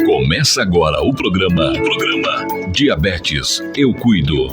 Começa agora o programa Diabetes Eu Cuido.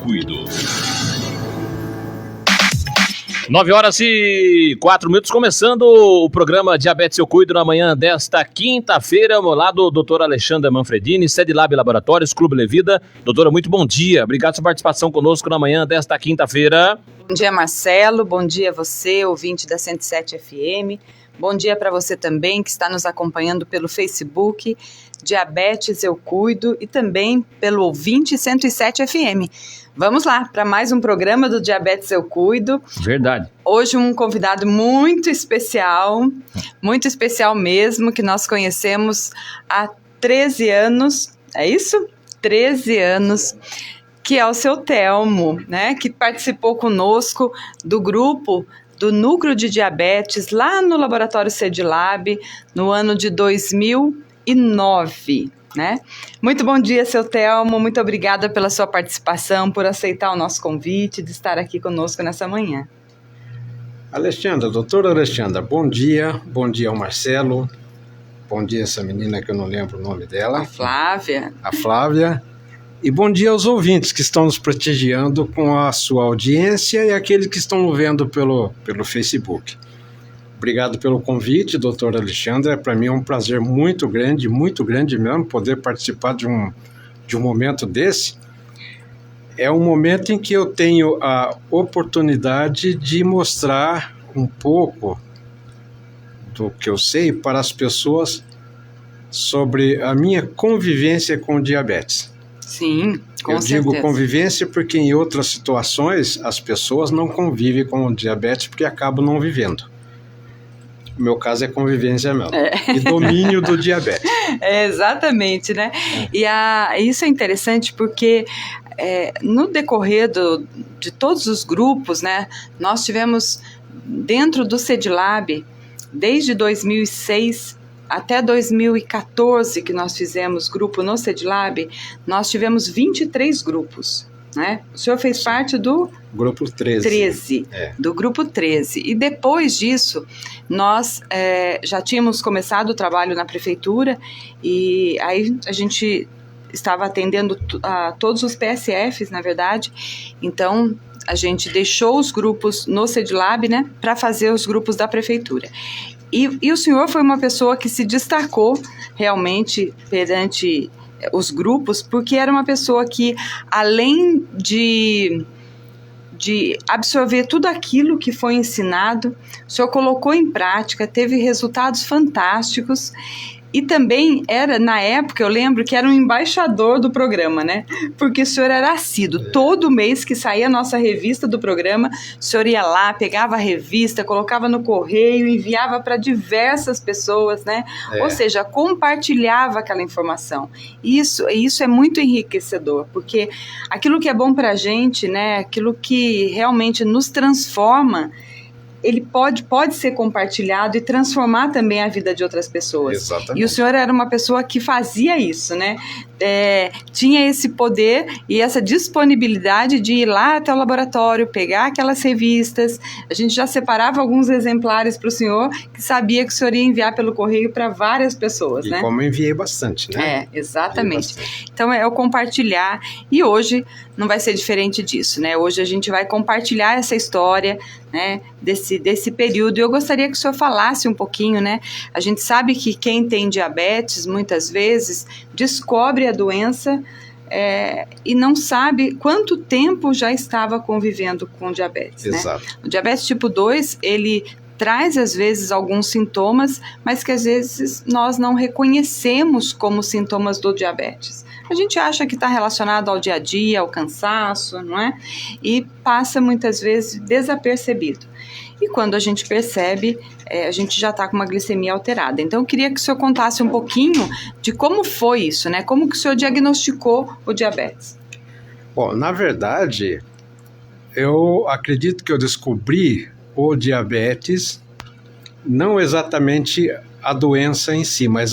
9h04, começando o programa Diabetes Eu Cuido na manhã desta quinta-feira. Ao meu lado, o doutor Alexandre Manfredini, SediLab Laboratórios, Clube Levida. Doutora, muito bom dia. Obrigado pela sua participação conosco na manhã desta quinta-feira. Bom dia, Marcelo. Bom dia a você, ouvinte da 107 FM. Bom dia para você também que está nos acompanhando pelo Facebook, Diabetes Eu Cuido, e também pelo ouvinte 107 FM. Vamos lá para mais um programa do Diabetes Eu Cuido. Verdade. Hoje um convidado muito especial mesmo, que nós conhecemos há 13 anos, é isso? 13 anos, que é o seu Telmo, né? Que participou conosco do grupo do Núcleo de Diabetes lá no Laboratório SediLab no ano de 2009, né? Muito bom dia, seu Telmo, muito obrigada pela sua participação, por aceitar o nosso convite de estar aqui conosco nessa manhã. Alexandra, doutora Alexandra, bom dia ao Marcelo, bom dia essa menina que eu não lembro o nome dela. A Flávia. E bom dia aos ouvintes que estão nos prestigiando com a sua audiência e aqueles que estão vendo pelo Facebook. Obrigado pelo convite, doutora Alexandra. Para mim é um prazer muito grande mesmo, poder participar de um momento desse. É um momento em que eu tenho a oportunidade de mostrar um pouco do que eu sei para as pessoas sobre a minha convivência com o diabetes. Sim, com certeza. Eu digo convivência porque em outras situações as pessoas não convivem com o diabetes porque acabam não vivendo. O meu caso é convivência mesmo, e domínio do diabetes. Exatamente, né? E isso é interessante porque no decorrer de todos os grupos, né, nós tivemos dentro do SediLab, desde 2006 até 2014, que nós fizemos grupo no SediLab, nós tivemos 23 grupos, né? O senhor fez parte do grupo 13. Do grupo 13. E depois disso, nós já tínhamos começado o trabalho na prefeitura, e aí a gente estava atendendo a todos os PSFs, na verdade. Então, a gente deixou os grupos no SediLab, né, para fazer os grupos da prefeitura. E o senhor foi uma pessoa que se destacou realmente perante os grupos, porque era uma pessoa que, além de absorver tudo aquilo que foi ensinado, o senhor colocou em prática, teve resultados fantásticos. E também era, na época, eu lembro que era um embaixador do programa, né? Porque o senhor era assíduo. Todo mês que saía a nossa revista do programa, o senhor ia lá, pegava a revista, colocava no correio, enviava para diversas pessoas, né? Ou seja, compartilhava aquela informação. Isso é muito enriquecedor, porque aquilo que é bom para a gente, né? Aquilo que realmente nos transforma, ele pode ser compartilhado e transformar também a vida de outras pessoas. Exatamente. E o senhor era uma pessoa que fazia isso, né? Tinha esse poder e essa disponibilidade de ir lá até o laboratório, pegar aquelas revistas. A gente já separava alguns exemplares para o senhor, que sabia que o senhor ia enviar pelo correio para várias pessoas, né? E como eu enviei bastante, né? Exatamente. Então é o compartilhar, e hoje não vai ser diferente disso, né? Hoje a gente vai compartilhar essa história, né, desse período. E eu gostaria que o senhor falasse um pouquinho, né? A gente sabe que quem tem diabetes, muitas vezes, descobre a doença e não sabe quanto tempo já estava convivendo com diabetes, Exato. Né? O diabetes tipo 2, ele traz às vezes alguns sintomas, mas que às vezes nós não reconhecemos como sintomas do diabetes. A gente acha que está relacionado ao dia a dia, ao cansaço, não é? E passa muitas vezes desapercebido. E quando a gente percebe, a gente já está com uma glicemia alterada. Então, eu queria que o senhor contasse um pouquinho de como foi isso, né? Como que o senhor diagnosticou o diabetes? Bom, na verdade, eu acredito que eu descobri o diabetes, não exatamente a doença em si, mas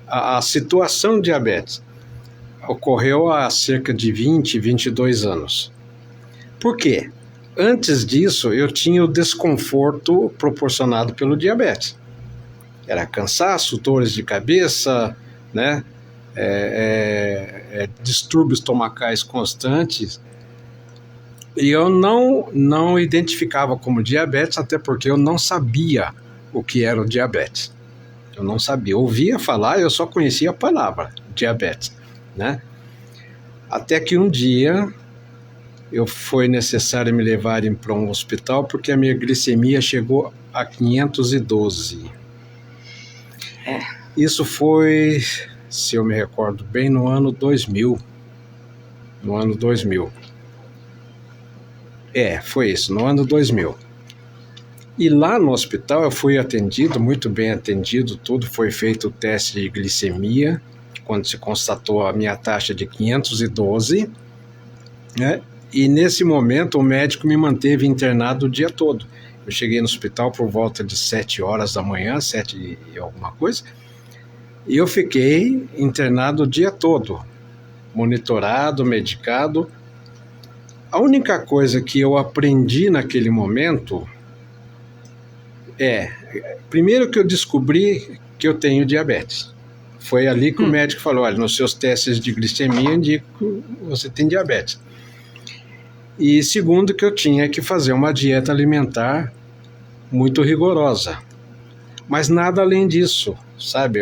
a situação diabetes. Ocorreu há cerca de 22 anos. Por quê? Antes disso, eu tinha o desconforto proporcionado pelo diabetes. Era cansaço, dores de cabeça, né? Distúrbios estomacais constantes. E eu não identificava como diabetes, até porque eu não sabia o que era o diabetes. Eu não sabia. Eu ouvia falar, eu só conhecia a palavra diabetes, né? Até que um dia foi necessário me levarem para um hospital porque a minha glicemia chegou a 512. Isso foi, se eu me recordo bem, no ano 2000. No ano 2000. Foi isso, no ano 2000. E lá no hospital eu fui atendido, muito bem atendido, tudo. Foi feito o teste de glicemia, quando se constatou a minha taxa de 512, né? E nesse momento o médico me manteve internado o dia todo. Eu cheguei no hospital por volta de 7 horas da manhã, 7 e alguma coisa, e eu fiquei internado o dia todo, monitorado, medicado. A única coisa que eu aprendi naquele momento primeiro que eu descobri que eu tenho diabetes. Foi ali que o médico falou, olha, nos seus testes de glicemia indico que você tem diabetes. E segundo, que eu tinha que fazer uma dieta alimentar muito rigorosa. Mas nada além disso, sabe?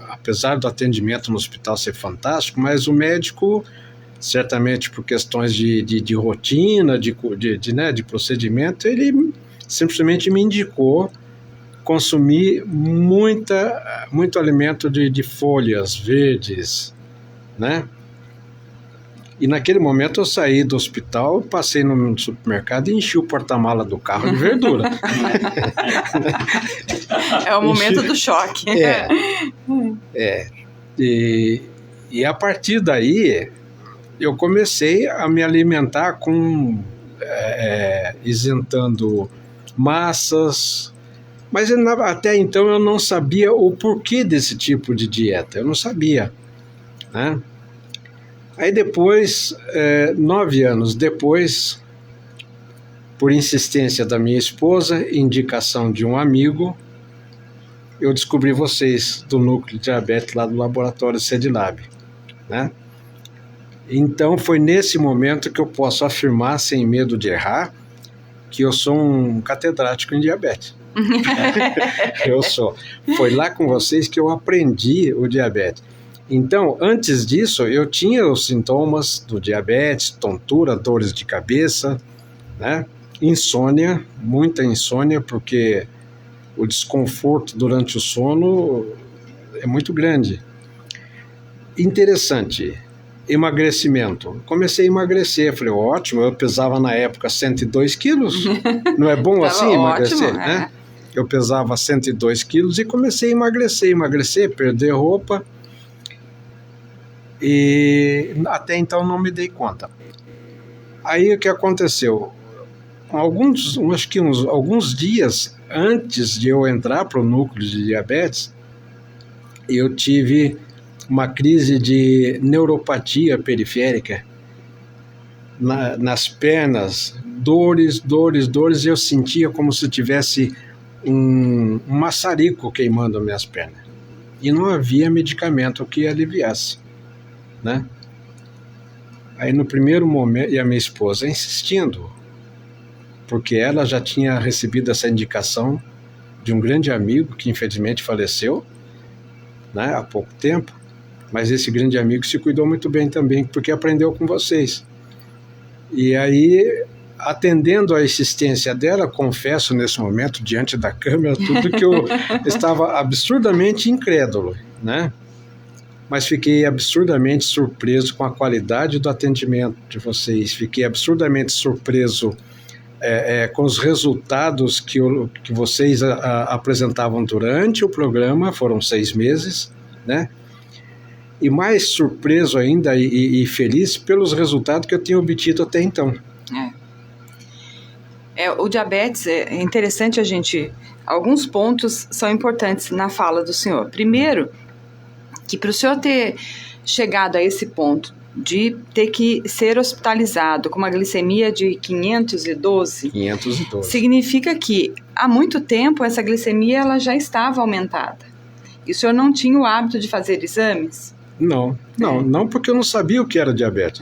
Apesar do atendimento no hospital ser fantástico, mas o médico, certamente por questões de rotina, de procedimento, ele simplesmente me indicou consumir muito alimento de folhas verdes, né? E naquele momento eu saí do hospital, passei no supermercado e enchi o porta-mala do carro de verdura. É o momento do choque. E a partir daí eu comecei a me alimentar com isentando massas, mas até então eu não sabia o porquê desse tipo de dieta, eu não sabia, né? Aí depois, 9 anos depois, por insistência da minha esposa, indicação de um amigo, eu descobri vocês do núcleo de diabetes lá do laboratório SEDLAB, né? Então foi nesse momento que eu posso afirmar, sem medo de errar, que eu sou um catedrático em diabetes. Eu sou. Foi lá com vocês que eu aprendi o diabetes. Então, antes disso, eu tinha os sintomas do diabetes, tontura, dores de cabeça, né? Insônia, muita insônia, porque o desconforto durante o sono é muito grande. Interessante, emagrecimento. Comecei a emagrecer, falei, ótimo, eu pesava na época 102 quilos, não é bom assim emagrecer, ótimo, né? Eu pesava 102 quilos e comecei a emagrecer, perder roupa. E até então não me dei conta. Aí o que aconteceu? Acho que alguns dias antes de eu entrar para o núcleo de diabetes, eu tive uma crise de neuropatia periférica nas pernas, dores, e eu sentia como se tivesse um maçarico queimando as minhas pernas. E não havia medicamento que aliviasse, né? Aí no primeiro momento, e a minha esposa insistindo, porque ela já tinha recebido essa indicação de um grande amigo que infelizmente faleceu, né, há pouco tempo, mas esse grande amigo se cuidou muito bem também, porque aprendeu com vocês. E aí, atendendo à insistência dela, confesso nesse momento, diante da câmera, tudo que eu estava absurdamente incrédulo, né? Mas fiquei absurdamente surpreso com a qualidade do atendimento de vocês, fiquei absurdamente surpreso com os resultados que vocês apresentavam durante o programa, foram 6 meses, né? E mais surpreso ainda e feliz pelos resultados que eu tinha obtido até então. O diabetes, é interessante alguns pontos são importantes na fala do senhor. Primeiro, que para o senhor ter chegado a esse ponto de ter que ser hospitalizado com uma glicemia de 512, significa que há muito tempo essa glicemia ela já estava aumentada. E o senhor não tinha o hábito de fazer exames? Não, porque eu não sabia o que era diabetes.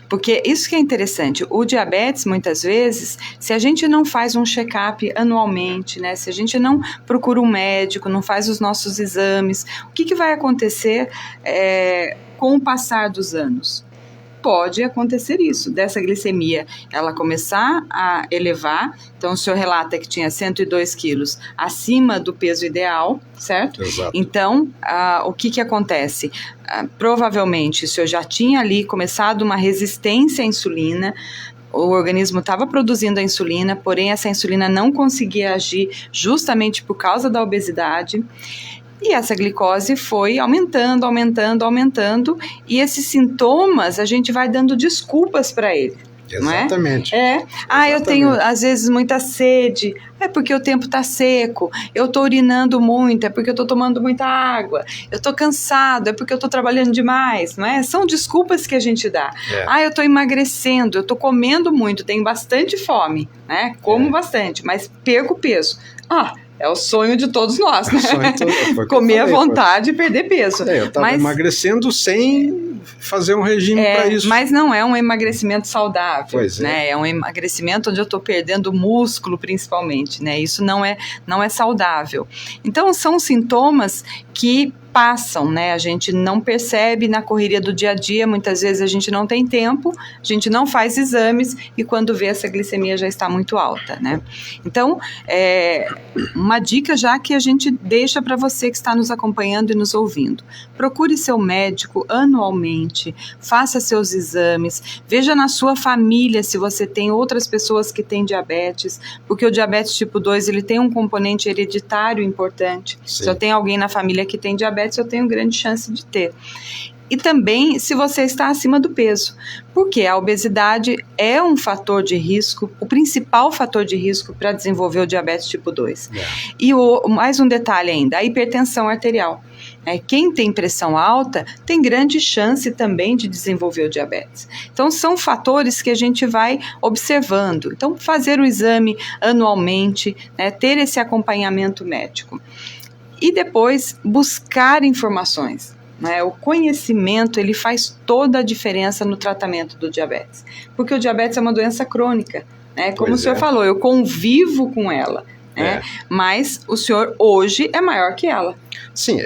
Porque isso que é interessante, o diabetes, muitas vezes, se a gente não faz um check-up anualmente, né, se a gente não procura um médico, não faz os nossos exames, o que vai acontecer com o passar dos anos? Pode acontecer isso, dessa glicemia, ela começar a elevar. Então, o senhor relata que tinha 102 quilos acima do peso ideal, certo? Exato. Então, o que acontece? Provavelmente, o senhor já tinha ali começado uma resistência à insulina, o organismo estava produzindo a insulina, porém essa insulina não conseguia agir justamente por causa da obesidade. E essa glicose foi aumentando, e esses sintomas a gente vai dando desculpas para ele. Exatamente. Não é? Eu tenho às vezes muita sede, é porque o tempo está seco, eu estou urinando muito, é porque eu estou tomando muita água, eu estou cansado, é porque eu estou trabalhando demais, não é? São desculpas que a gente dá. Eu estou emagrecendo, eu estou comendo muito, tenho bastante fome, né? Como bastante, mas perco peso. É o sonho de todos nós, né? Comer à vontade e perder peso. Eu estava emagrecendo sem fazer um regime para isso. Mas não é um emagrecimento saudável. Pois é. Né? É um emagrecimento onde eu estou perdendo músculo, principalmente. Né? Isso não é saudável. Então, são sintomas que passam, né? A gente não percebe na correria do dia a dia, muitas vezes a gente não tem tempo, a gente não faz exames e quando vê essa glicemia já está muito alta, né? Então, uma dica já que a gente deixa para você que está nos acompanhando e nos ouvindo. Procure seu médico anualmente, faça seus exames, veja na sua família se você tem outras pessoas que têm diabetes, porque o diabetes tipo 2 ele tem um componente hereditário importante. Sim. Se eu tenho alguém na família que tem diabetes, eu tenho grande chance de ter. E também se você está acima do peso, porque a obesidade é um fator de risco, o principal fator de risco para desenvolver o diabetes tipo 2. E mais um detalhe ainda, a hipertensão arterial. Quem tem pressão alta tem grande chance também de desenvolver o diabetes. Então, são fatores que a gente vai observando. Então, fazer o exame anualmente, né, ter esse acompanhamento médico. E depois, buscar informações. Né? O conhecimento, ele faz toda a diferença no tratamento do diabetes. Porque o diabetes é uma doença crônica. Né? Como o senhor falou, eu convivo com ela. Né? Mas o senhor hoje é maior que ela. Sim,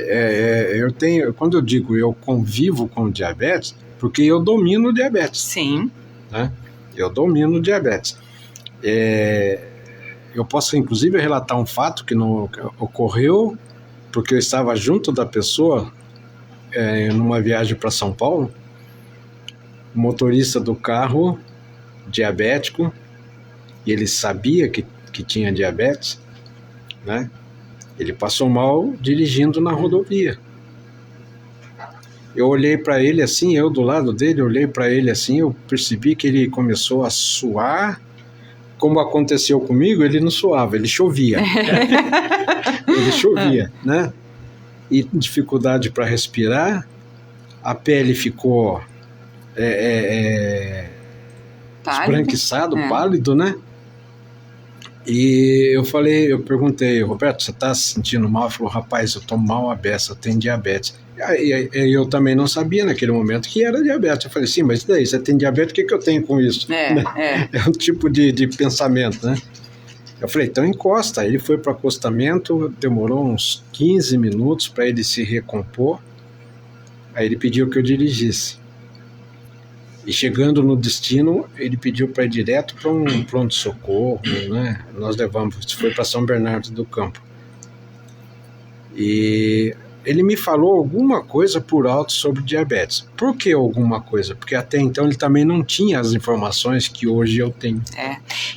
quando eu digo eu convivo com o diabetes, porque eu domino o diabetes. Sim. Né? Eu domino o diabetes. Eu posso, inclusive, relatar um fato que ocorreu porque eu estava junto da pessoa numa viagem para São Paulo. O motorista do carro, diabético, e ele sabia que tinha diabetes, né? Ele passou mal dirigindo na rodovia. Eu olhei para ele assim, eu do lado dele, olhei para ele assim, eu percebi que ele começou a suar. Como aconteceu comigo, ele não suava, ele chovia. Ele chovia, né? E dificuldade para respirar, a pele ficou esbranquiçado, pálido, né? E eu perguntei, Roberto, você está se sentindo mal? Ele falou, rapaz, eu tô mal a beça, eu tenho diabetes. E eu também não sabia naquele momento que era diabetes. Eu falei, sim, mas e daí? Você tem diabetes, o que eu tenho com isso? É um tipo de pensamento, né? Eu falei, então encosta. Ele foi para o acostamento, demorou uns 15 minutos para ele se recompor. Aí ele pediu que eu dirigisse. E chegando no destino, ele pediu para ir direto para um pronto-socorro, né? Nós levamos, foi para São Bernardo do Campo. E ele me falou alguma coisa por alto sobre diabetes. Por que alguma coisa? Porque até então ele também não tinha as informações que hoje eu tenho.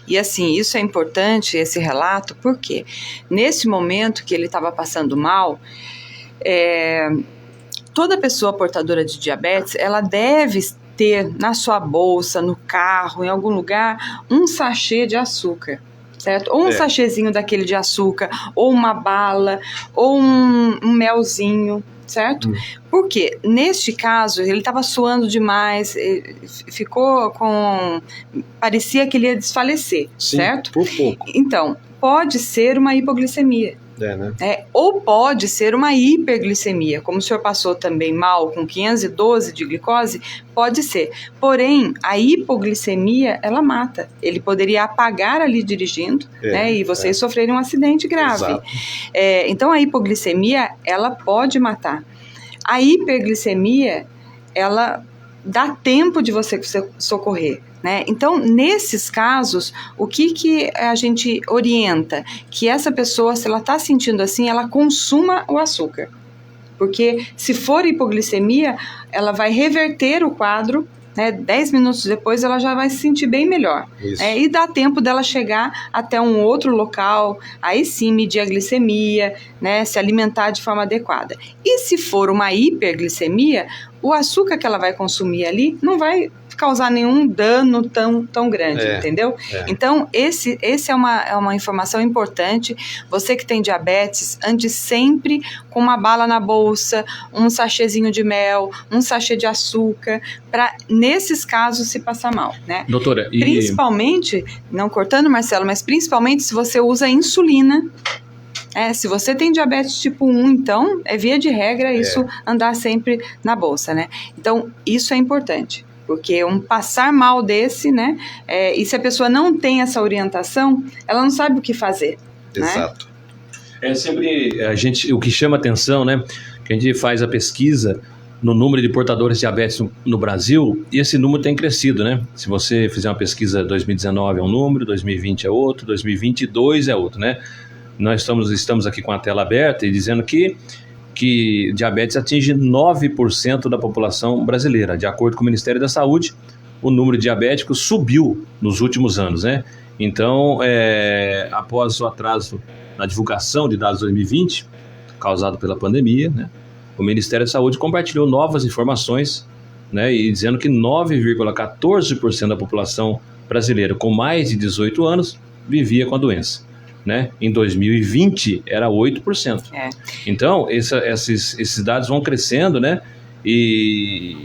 E assim, isso é importante, esse relato, porque nesse momento que ele estava passando mal, toda pessoa portadora de diabetes, ela deve ter na sua bolsa, no carro, em algum lugar, um sachê de açúcar. Certo? Ou um sachêzinho daquele de açúcar, ou uma bala, ou um melzinho, certo? Por quê? Neste caso, ele estava suando demais, ficou com... parecia que ele ia desfalecer, sim, certo? Por pouco. Então, pode ser uma hipoglicemia. Né? Ou pode ser uma hiperglicemia, como o senhor passou também mal com 512 de glicose, pode ser. Porém, a hipoglicemia, ela mata. Ele poderia apagar ali dirigindo, né, e vocês sofrerem um acidente grave. Então, a hipoglicemia, ela pode matar. A hiperglicemia, ela dá tempo de você socorrer. Né? Então, nesses casos, o que a gente orienta? Que essa pessoa, se ela está sentindo assim, ela consuma o açúcar. Porque se for hipoglicemia, ela vai reverter o quadro, né? 10 minutos depois ela já vai se sentir bem melhor. E dá tempo dela chegar até um outro local, aí sim medir a glicemia, né? Se alimentar de forma adequada. E se for uma hiperglicemia, o açúcar que ela vai consumir ali não vai causar nenhum dano tão grande, entendeu? Então, esse é uma informação importante. Você que tem diabetes, ande sempre com uma bala na bolsa, um sachêzinho de mel, um sachê de açúcar, para, nesses casos, se passar mal, né? Doutora, Principalmente, não cortando, Marcelo, mas principalmente se você usa insulina. Se você tem diabetes tipo 1, então, é via de regra isso andar sempre na bolsa, né? Então, isso é importante. Porque um passar mal desse, né? E se a pessoa não tem essa orientação, ela não sabe o que fazer. Exato. Né? Sempre o que chama atenção, né? Que a gente faz a pesquisa no número de portadores de diabetes no Brasil, e esse número tem crescido, né? Se você fizer uma pesquisa 2019 é um número, 2020 é outro, 2022 é outro, né? Nós estamos aqui com a tela aberta e dizendo que diabetes atinge 9% da população brasileira. De acordo com o Ministério da Saúde, o número de diabéticos subiu nos últimos anos, né? Então, após o atraso na divulgação de dados 2020, causado pela pandemia, né, o Ministério da Saúde compartilhou novas informações, né, e dizendo que 9,14% da população brasileira com mais de 18 anos vivia com a doença. Né? Em 2020 era 8%. Então, esses dados vão crescendo, né? E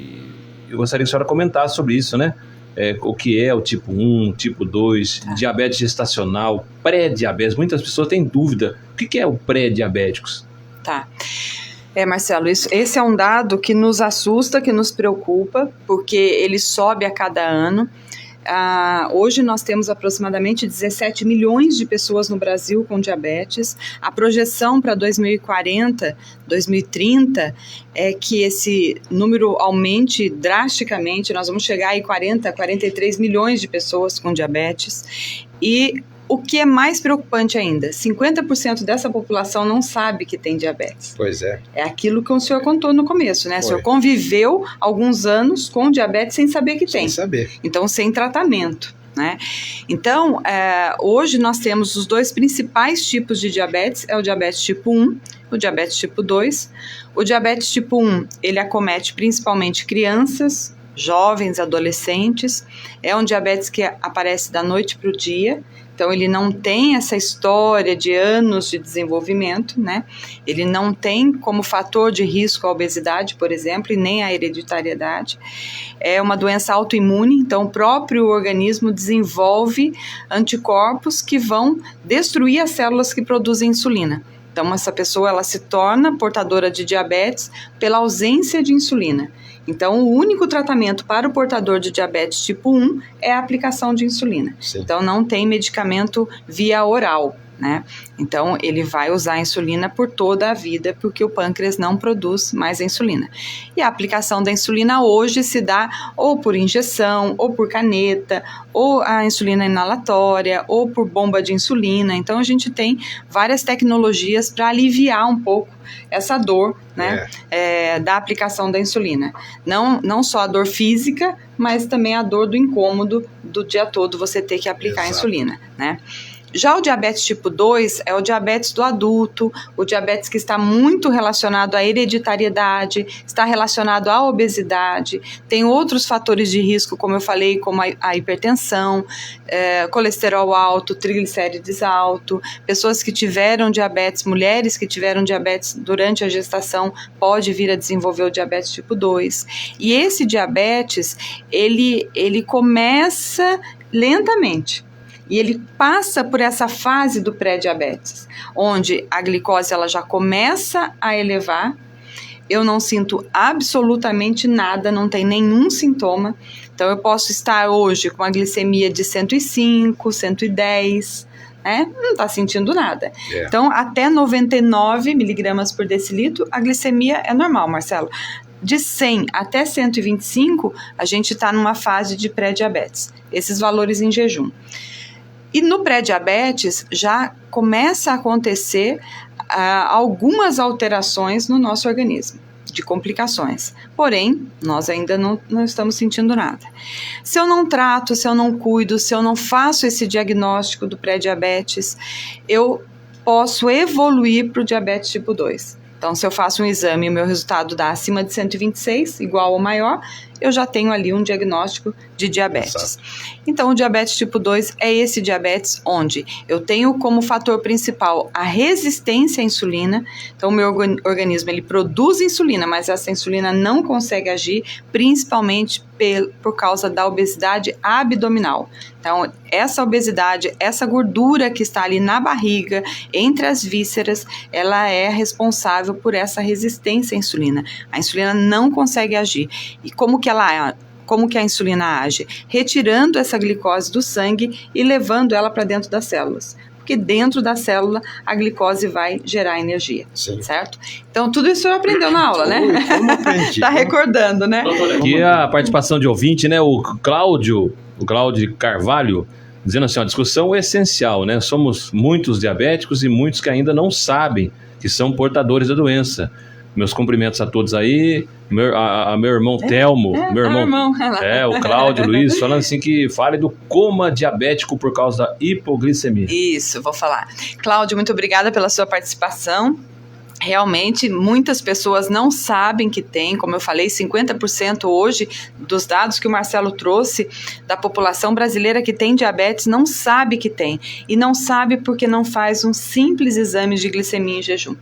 eu gostaria que a senhora comentasse sobre isso, né? O que é o tipo 1, tipo 2, diabetes gestacional, pré-diabetes. Muitas pessoas têm dúvida. O que é o pré-diabéticos? Marcelo, esse é um dado que nos assusta, que nos preocupa, porque ele sobe a cada ano. Hoje nós temos aproximadamente 17 milhões de pessoas no Brasil com diabetes. A projeção para 2040, 2030 é que esse número aumente drasticamente. Nós vamos chegar aí 43 milhões de pessoas com diabetes. E o que é mais preocupante ainda, 50% dessa população não sabe que tem diabetes. Pois é. É aquilo que o senhor contou no começo, né? O senhor conviveu alguns anos com diabetes sem saber que tem. Sem saber. Então, sem tratamento, né? Então, hoje nós temos os dois principais tipos de diabetes, o diabetes tipo 1, o diabetes tipo 2. O diabetes tipo 1, ele acomete principalmente crianças, jovens, adolescentes. É um diabetes que aparece da noite para o dia. Então, ele não tem essa história de anos de desenvolvimento, né? Ele não tem como fator de risco a obesidade, por exemplo, e nem a hereditariedade. É uma doença autoimune, então o próprio organismo desenvolve anticorpos que vão destruir as células que produzem insulina. Então, essa pessoa ela se torna portadora de diabetes pela ausência de insulina. Então, o único tratamento para o portador de diabetes tipo 1 é a aplicação de insulina. Sim. Então, não tem medicamento via oral, né? Então, ele vai usar a insulina por toda a vida, porque o pâncreas não produz mais a insulina. E a aplicação da insulina hoje se dá ou por injeção, ou por caneta, ou a insulina inalatória, ou por bomba de insulina. Então, a gente tem várias tecnologias para aliviar um pouco essa dor, né, da aplicação da insulina. Não só a dor física, mas também a dor do incômodo do dia todo você ter que aplicar a insulina, né? Já o diabetes tipo 2 é o diabetes do adulto, o diabetes que está muito relacionado à hereditariedade, está relacionado à obesidade, tem outros fatores de risco, como eu falei, como a hipertensão, colesterol alto, triglicérides alto, pessoas que tiveram diabetes, mulheres que tiveram diabetes durante a gestação, pode vir a desenvolver o diabetes tipo 2. E esse diabetes, ele começa lentamente. E ele passa por essa fase do pré-diabetes, onde a glicose ela já começa a elevar, eu não sinto absolutamente nada, não tem nenhum sintoma. Então, eu posso estar hoje com a glicemia de 105, 110, não está sentindo nada. Então, até 99 miligramas por decilitro, a glicemia é normal, Marcelo. De 100 até 125, a gente está numa fase de pré-diabetes. Esses valores em jejum. E no pré-diabetes já começa a acontecer algumas alterações no nosso organismo, de complicações. Porém, nós ainda não estamos sentindo nada. Se eu não trato, se eu não cuido, se eu não faço esse diagnóstico do pré-diabetes, eu posso evoluir para o diabetes tipo 2. Então, se eu faço um exame e o meu resultado dá acima de 126, igual ou maior, eu já tenho ali um diagnóstico de diabetes. Exato. Então, o diabetes tipo 2 é esse diabetes onde eu tenho como fator principal a resistência à insulina. Então, o meu organismo ele produz insulina, mas essa insulina não consegue agir, principalmente por causa da obesidade abdominal. Então, essa obesidade, essa gordura que está ali na barriga, entre as vísceras, ela é responsável por essa resistência à insulina. A insulina não consegue agir. E como que a insulina age? Retirando essa glicose do sangue e levando ela para dentro das células. Porque dentro da célula a glicose vai gerar energia, certo? Então, tudo isso eu aprendeu na aula, né? Tá recordando, né? Aqui a participação de ouvinte, né? O Cláudio Carvalho, dizendo assim, a discussão é essencial, né? Somos muitos diabéticos e muitos que ainda não sabem que são portadores da doença. Meus cumprimentos a todos aí, meu irmão Telmo, o Cláudio Luiz, falando assim que fale do coma diabético por causa da hipoglicemia. Isso, vou falar. Cláudio, muito obrigada pela sua participação. Realmente, muitas pessoas não sabem que tem, como eu falei, 50% hoje dos dados que o Marcelo trouxe da população brasileira que tem diabetes não sabe que tem. E não sabe porque não faz um simples exame de glicemia em jejum.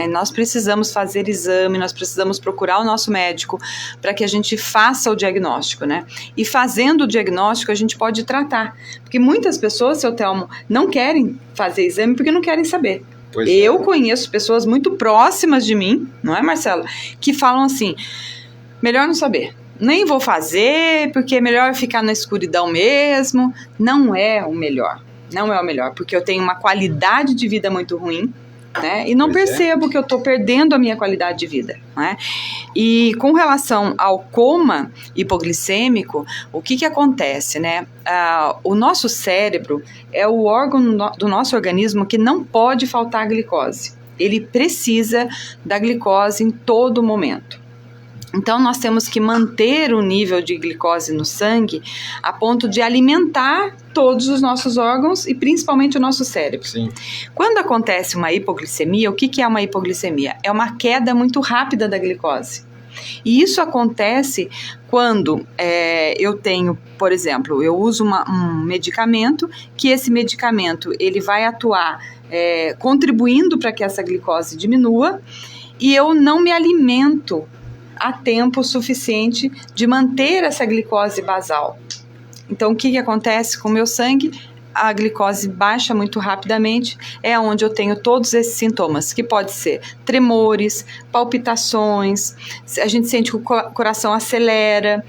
Nós precisamos fazer exame, nós precisamos procurar o nosso médico para que a gente faça o diagnóstico, né? E fazendo o diagnóstico a gente pode tratar, porque muitas pessoas, seu Telmo, não querem fazer exame porque não querem saber. Eu conheço pessoas muito próximas de mim, não é, Marcelo? Que falam assim, melhor não saber, nem vou fazer porque é melhor ficar na escuridão mesmo. Não é o melhor, porque eu tenho uma qualidade de vida muito ruim, né? E não percebo que eu estou perdendo a minha qualidade de vida, né? E com relação ao coma hipoglicêmico, o que acontece, né? O nosso cérebro é o órgão do nosso organismo que não pode faltar glicose. Ele precisa da glicose em todo momento. Então, nós temos que manter o nível de glicose no sangue a ponto de alimentar todos os nossos órgãos e principalmente o nosso cérebro. Sim. Quando acontece uma hipoglicemia, o que é uma hipoglicemia? É uma queda muito rápida da glicose. E isso acontece quando eu tenho, por exemplo, eu uso um medicamento, que esse medicamento ele vai atuar contribuindo para que essa glicose diminua, e eu não me alimento a tempo suficiente de manter essa glicose basal. Então, o que acontece com o meu sangue? A glicose baixa muito rapidamente, é onde eu tenho todos esses sintomas, que pode ser tremores, palpitações, a gente sente que o coração acelera,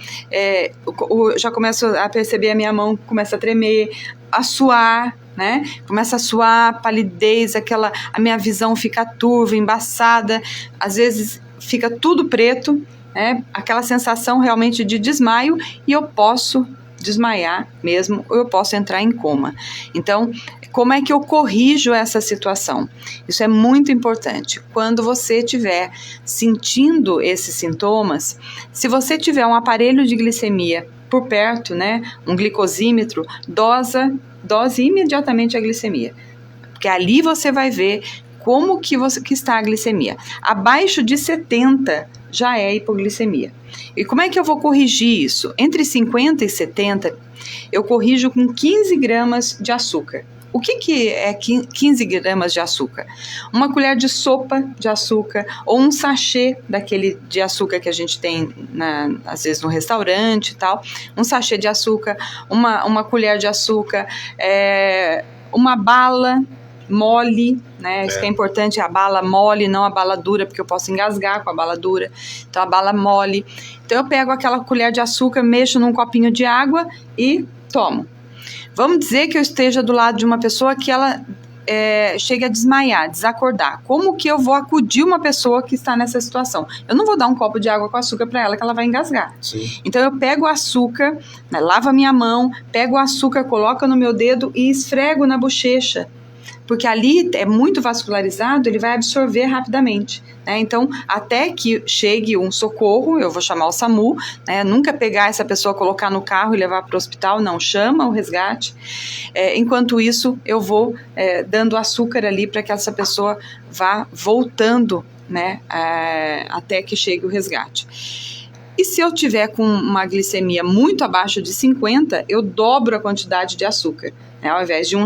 já começo a perceber a minha mão começa a tremer, a suar, né? Começa a suar, palidez, a minha visão fica turva, embaçada, às vezes fica tudo preto, né? Aquela sensação realmente de desmaio, e eu posso desmaiar mesmo, ou eu posso entrar em coma. Então, como é que eu corrijo essa situação? Isso é muito importante. Quando você estiver sentindo esses sintomas, se você tiver um aparelho de glicemia por perto, né, um glicosímetro, dosa dose imediatamente a glicemia. Porque ali você vai ver como que está a glicemia. Abaixo de 70 já é hipoglicemia. E como é que eu vou corrigir isso? Entre 50 e 70, eu corrijo com 15 gramas de açúcar. O que é 15 gramas de açúcar? Uma colher de sopa de açúcar ou um sachê daquele de açúcar que a gente tem, às vezes, no restaurante e tal. Um sachê de açúcar, uma colher de açúcar, uma bala mole, né? Isso que é importante, a bala mole, não a bala dura, porque eu posso engasgar com a bala dura. Então, a bala mole. Então, eu pego aquela colher de açúcar, mexo num copinho de água e tomo. Vamos dizer que eu esteja do lado de uma pessoa que ela chega a desmaiar, desacordar. Como que eu vou acudir uma pessoa que está nessa situação? Eu não vou dar um copo de água com açúcar para ela, que ela vai engasgar. Sim. Então, eu pego o açúcar, né, lavo a minha mão, pego o açúcar, coloco no meu dedo e esfrego na bochecha. Porque ali é muito vascularizado, ele vai absorver rapidamente, né? Então, até que chegue um socorro, eu vou chamar o SAMU, né? Nunca pegar essa pessoa, colocar no carro e levar para o hospital, não, chama o resgate. Enquanto isso, eu vou dando açúcar ali para que essa pessoa vá voltando, né? Até que chegue o resgate. E se eu tiver com uma glicemia muito abaixo de 50, eu dobro a quantidade de açúcar. Ao invés de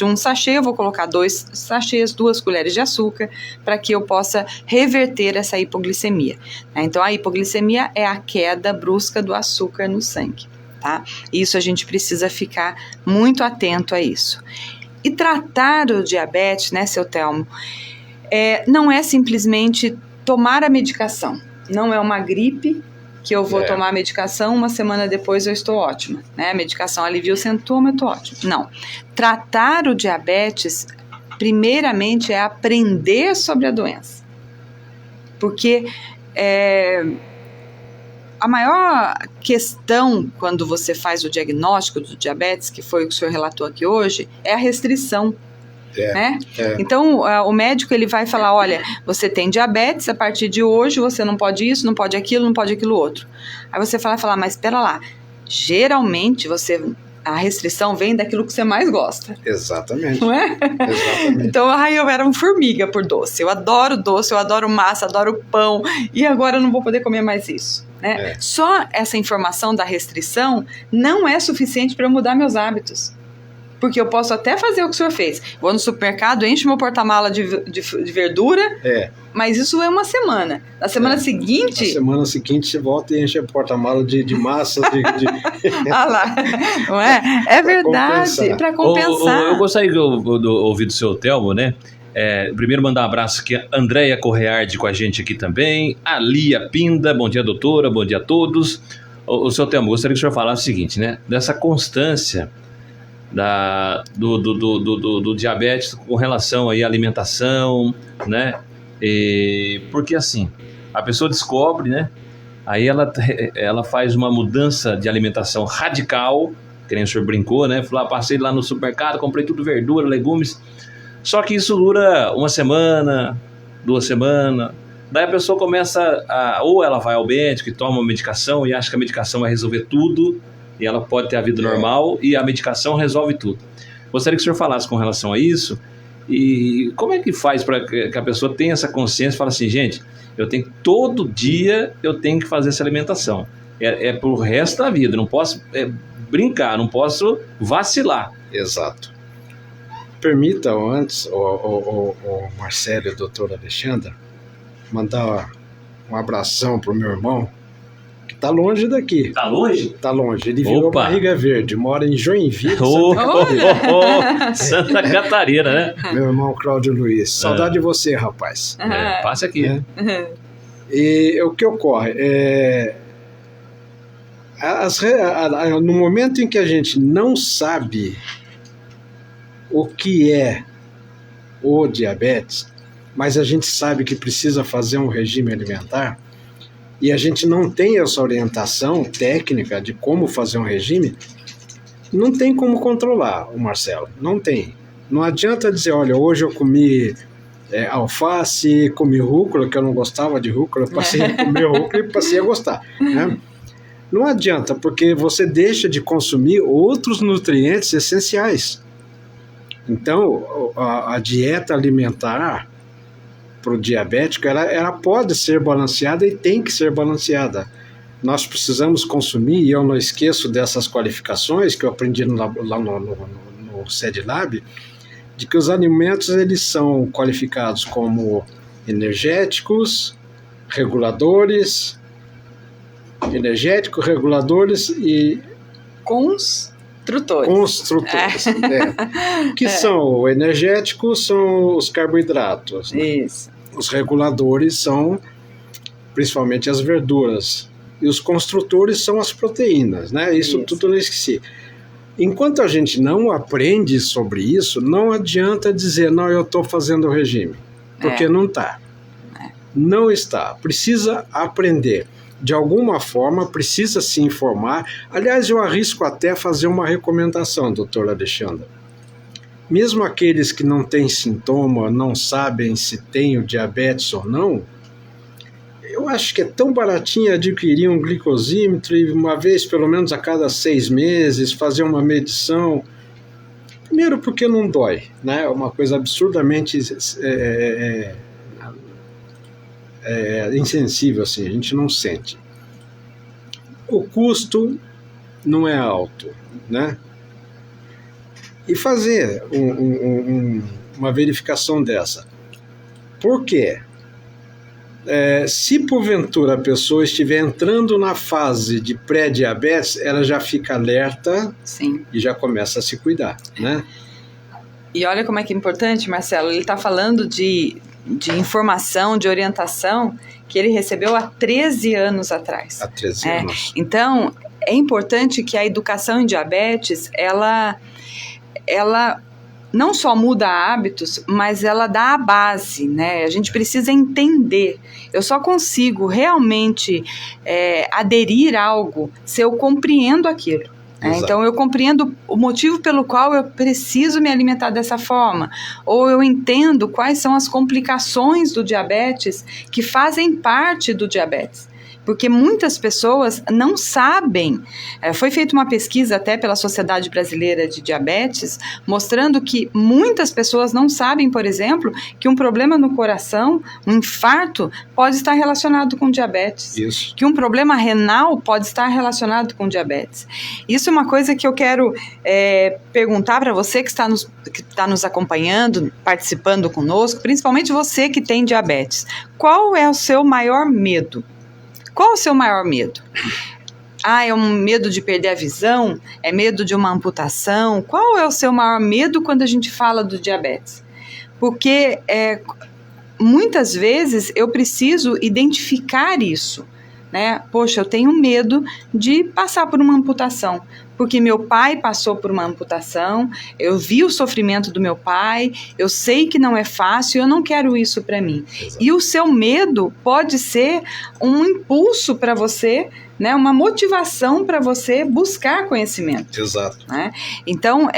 um sachê, eu vou colocar 2 sachês, 2 colheres de açúcar, para que eu possa reverter essa hipoglicemia. Então, a hipoglicemia é a queda brusca do açúcar no sangue. Tá? Isso a gente precisa ficar muito atento a isso. E tratar o diabetes, né, seu Telmo, não é simplesmente tomar a medicação. Não é uma gripe que eu vou tomar a medicação, uma semana depois eu estou ótima, né? A medicação alivia o sintoma, eu estou ótima. Não. Tratar o diabetes, primeiramente, é aprender sobre a doença. Porque a maior questão quando você faz o diagnóstico do diabetes, que foi o que o senhor relatou aqui hoje, é a restrição. Né? Então, o médico ele vai falar, olha, você tem diabetes, a partir de hoje você não pode isso, não pode aquilo outro. Aí você fala, mas espera lá, geralmente a restrição vem daquilo que você mais gosta. Exatamente. Não é? Exatamente. Então, eu era uma formiga por doce, eu adoro massa, adoro pão, e agora eu não vou poder comer mais isso. Né? Só essa informação da restrição não é suficiente para eu mudar meus hábitos. Porque eu posso até fazer o que o senhor fez. Vou no supermercado, encho meu porta-mala de verdura, mas isso é uma semana. Na semana seguinte... Na semana seguinte você volta e enche o porta-mala de massa. Ah lá, não é? É verdade, para compensar. Eu gostaria de ouvir do seu Telmo, né? Primeiro mandar um abraço aqui a Andréia Correardi com a gente aqui também, a Lia Pinda, bom dia doutora, bom dia a todos. O seu Telmo, gostaria que o senhor falasse o seguinte, né? Dessa constância do diabetes com relação aí à alimentação, né? Porque assim, a pessoa descobre, né? Aí ela faz uma mudança de alimentação radical, que nem o senhor brincou, né? Passei lá no supermercado, comprei tudo verdura, legumes, só que isso dura uma semana, 2 semanas, daí a pessoa começa ou ela vai ao médico e toma uma medicação e acha que a medicação vai resolver tudo, e ela pode ter a vida normal e a medicação resolve tudo. Gostaria que o senhor falasse com relação a isso e como é que faz para que a pessoa tenha essa consciência e fale assim, gente, todo dia eu tenho que fazer essa alimentação. Pro resto da vida, não posso brincar, não posso vacilar. Exato. Permita antes, o Marcelo e o doutor Alexandre, mandar um abração pro meu irmão, que tá longe daqui. Tá longe? Tá longe. Ele virou barriga verde, mora em Joinville, Santa Catarina, né? Meu irmão Cláudio Luiz. Saudade de você, rapaz. Passe aqui. E o que ocorre? No momento em que a gente não sabe o que é o diabetes, mas a gente sabe que precisa fazer um regime alimentar, e a gente não tem essa orientação técnica de como fazer um regime, não tem como controlar, o Marcelo, não tem. Não adianta dizer, olha, hoje eu comi alface, comi rúcula, que eu não gostava de rúcula, eu passei a comer rúcula e passei a gostar, né? Não adianta, porque você deixa de consumir outros nutrientes essenciais. Então, a dieta alimentar para o diabético, ela pode ser balanceada e tem que ser balanceada. Nós precisamos consumir, e eu não esqueço dessas qualificações que eu aprendi lá no SEDLab, de que os alimentos eles são qualificados como energéticos, reguladores e construtores. Que são energéticos, são os carboidratos. Né? Isso. Os reguladores são principalmente as verduras. E os construtores são as proteínas, né? Isso tudo eu não esqueci. Enquanto a gente não aprende sobre isso, não adianta dizer, não, eu estou fazendo o regime. Porque não está. Não está. Precisa aprender. De alguma forma, precisa se informar. Aliás, eu arrisco até fazer uma recomendação, doutor Alexandre. Mesmo aqueles que não têm sintoma, não sabem se tem o diabetes ou não, eu acho que é tão baratinho adquirir um glicosímetro e uma vez, pelo menos a cada 6 meses, fazer uma medição. Primeiro porque não dói, né? É uma coisa absurdamente insensível, assim, a gente não sente. O custo não é alto, né? E fazer uma verificação dessa. Por quê? Se porventura a pessoa estiver entrando na fase de pré-diabetes, ela já fica alerta. Sim. E já começa a se cuidar, né? E olha como é que é importante, Marcelo, ele está falando de informação, de orientação que ele recebeu há 13 anos atrás. Há 13 anos. Então, é importante que a educação em diabetes, ela não só muda hábitos, mas ela dá a base, né? A gente precisa entender. Eu só consigo realmente aderir a algo se eu compreendo aquilo. Então, eu compreendo o motivo pelo qual eu preciso me alimentar dessa forma, ou eu entendo quais são as complicações do diabetes que fazem parte do diabetes. Porque muitas pessoas não sabem. Foi feita uma pesquisa até pela Sociedade Brasileira de Diabetes, mostrando que muitas pessoas não sabem, por exemplo, que um problema no coração, um infarto, pode estar relacionado com diabetes. Isso. Que um problema renal pode estar relacionado com diabetes. Isso é uma coisa que eu quero perguntar para você que está nos acompanhando, participando conosco, principalmente você que tem diabetes. Qual é o seu maior medo? Qual o seu maior medo? É um medo de perder a visão? É medo de uma amputação? Qual é o seu maior medo quando a gente fala do diabetes? Porque muitas vezes eu preciso identificar isso, né? Poxa, eu tenho medo de passar por uma amputação, porque meu pai passou por uma amputação, eu vi o sofrimento do meu pai, eu sei que não é fácil, eu não quero isso para mim. Exato. E o seu medo pode ser um impulso para você, né, uma motivação para você buscar conhecimento. Exato. Né? Então,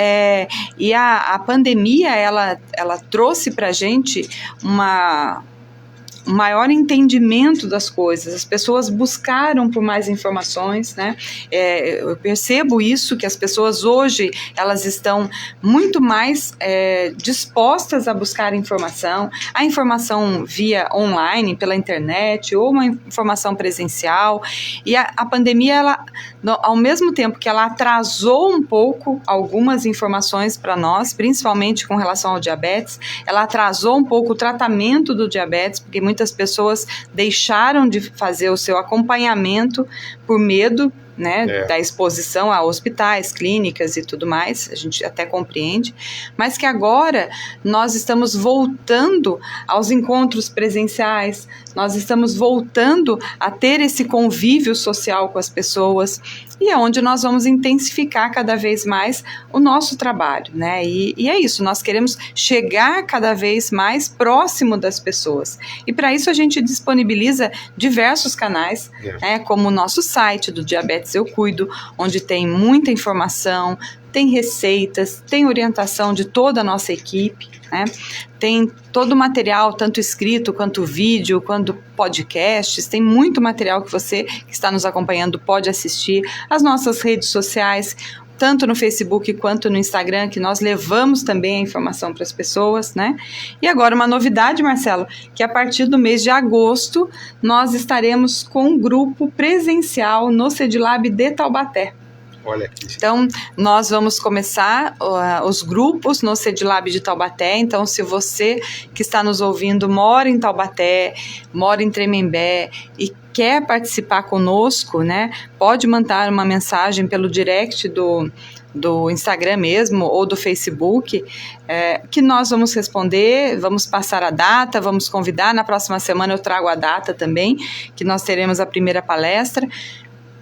e a pandemia, ela trouxe para a gente um maior entendimento das coisas, as pessoas buscaram por mais informações, né? Eu percebo isso, que as pessoas hoje, elas estão muito mais dispostas a buscar informação, a informação via online, pela internet, ou uma informação presencial, e a pandemia, ela, ao mesmo tempo que ela atrasou um pouco algumas informações para nós, principalmente com relação ao diabetes, ela atrasou um pouco o tratamento do diabetes, porque muitas pessoas deixaram de fazer o seu acompanhamento por medo, né, da exposição a hospitais, clínicas e tudo mais, a gente até compreende, mas que agora nós estamos voltando aos encontros presenciais, nós estamos voltando a ter esse convívio social com as pessoas, e é onde nós vamos intensificar cada vez mais o nosso trabalho, né? E é isso, nós queremos chegar cada vez mais próximo das pessoas. E para isso a gente disponibiliza diversos canais, né, como o nosso site do Diabetes Eu Cuido, onde tem muita informação, tem receitas, tem orientação de toda a nossa equipe, né? Tem todo o material, tanto escrito, quanto vídeo, quanto podcasts, tem muito material que você que está nos acompanhando pode assistir, as nossas redes sociais, tanto no Facebook quanto no Instagram, que nós levamos também a informação para as pessoas, né? E agora uma novidade, Marcelo, que a partir do mês de agosto nós estaremos com um grupo presencial no CEDILAB de Taubaté. Olha aqui. Então, nós vamos começar os grupos no CEDILAB de Taubaté. Então, se você que está nos ouvindo mora em Taubaté, mora em Tremembé e quer participar conosco, né, pode mandar uma mensagem pelo direct do Instagram mesmo ou do Facebook, que nós vamos responder, vamos passar a data, vamos convidar. Na próxima semana eu trago a data também, que nós teremos a primeira palestra,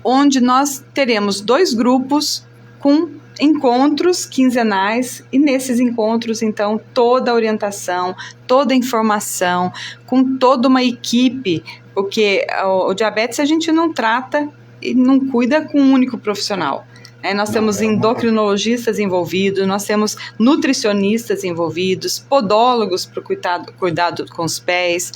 onde nós teremos 2 grupos com encontros quinzenais, e nesses encontros, então, toda a orientação, toda a informação, com toda uma equipe, porque o diabetes a gente não trata e não cuida com um único profissional. Nós temos endocrinologistas envolvidos, nós temos nutricionistas envolvidos, podólogos para o cuidado com os pés,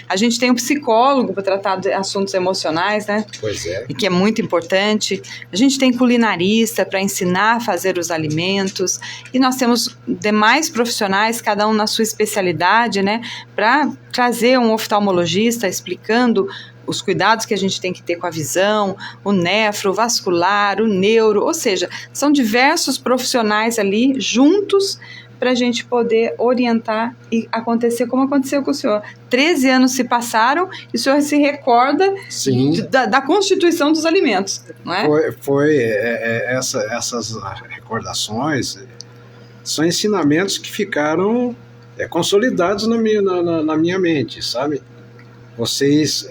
a gente tem um psicólogo para tratar de assuntos emocionais, né? Pois é. E que é muito importante. A gente tem culinarista para ensinar a fazer os alimentos, e nós temos demais profissionais, cada um na sua especialidade, né? Para trazer um oftalmologista explicando os cuidados que a gente tem que ter com a visão, o nefro, o vascular, o neuro, ou seja, são diversos profissionais ali juntos para a gente poder orientar e acontecer como aconteceu com o senhor. 13 anos se passaram e o senhor se recorda da constituição dos alimentos, não é? Essas recordações são ensinamentos que ficaram consolidados na minha mente, sabe? Vocês,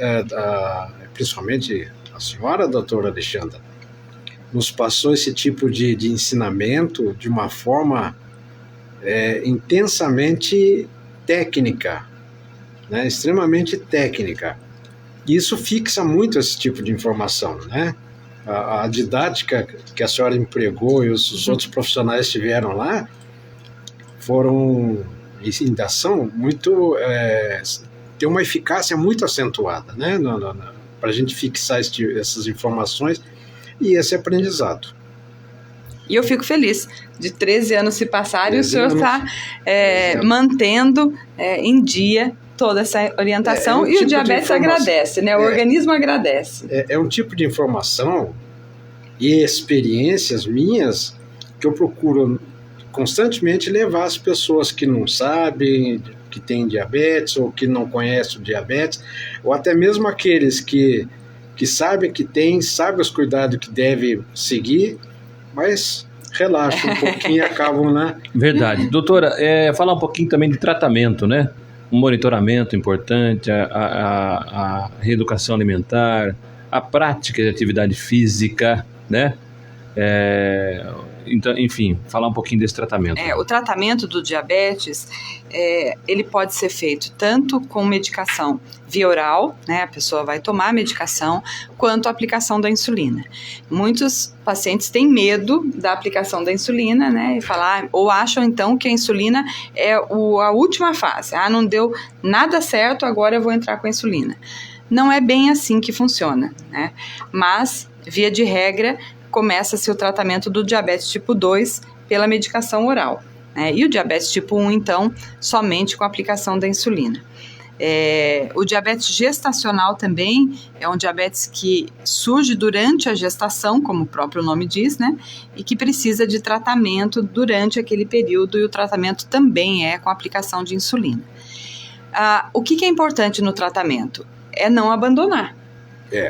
principalmente a senhora, doutora Alexandra, nos passou esse tipo de ensinamento de uma forma intensamente técnica, né? Extremamente técnica. E isso fixa muito esse tipo de informação, né? A didática que a senhora empregou e os outros profissionais tiveram lá foram, e ainda são, muito... tem uma eficácia muito acentuada, né, para a gente fixar essas informações e esse aprendizado. E eu fico feliz de 13 anos se passarem e o senhor está mantendo em dia toda essa orientação, e o diabetes agradece, né? O organismo agradece. É um tipo de informação e experiências minhas que eu procuro constantemente levar as pessoas que não sabem, que têm diabetes ou que não conhecem o diabetes, ou até mesmo aqueles que sabem que tem, sabem os cuidados que devem seguir, mas relaxam um pouquinho e acabam, né? Verdade. Doutora, falar um pouquinho também de tratamento, né? Um monitoramento importante, a reeducação alimentar, a prática de atividade física, né? Então, enfim, falar um pouquinho desse tratamento. O tratamento do diabetes, ele pode ser feito tanto com medicação via oral, né, a pessoa vai tomar a medicação, quanto a aplicação da insulina. Muitos pacientes têm medo da aplicação da insulina, né, ou acham então que a insulina é a última fase. Não deu nada certo, agora eu vou entrar com a insulina. Não é bem assim que funciona, né, mas, via de regra, começa-se o tratamento do diabetes tipo 2 pela medicação oral, né? E o diabetes tipo 1, então, somente com a aplicação da insulina. O diabetes gestacional também é um diabetes que surge durante a gestação, como o próprio nome diz, né? E que precisa de tratamento durante aquele período, e o tratamento também é com a aplicação de insulina. O que é importante no tratamento? É não abandonar.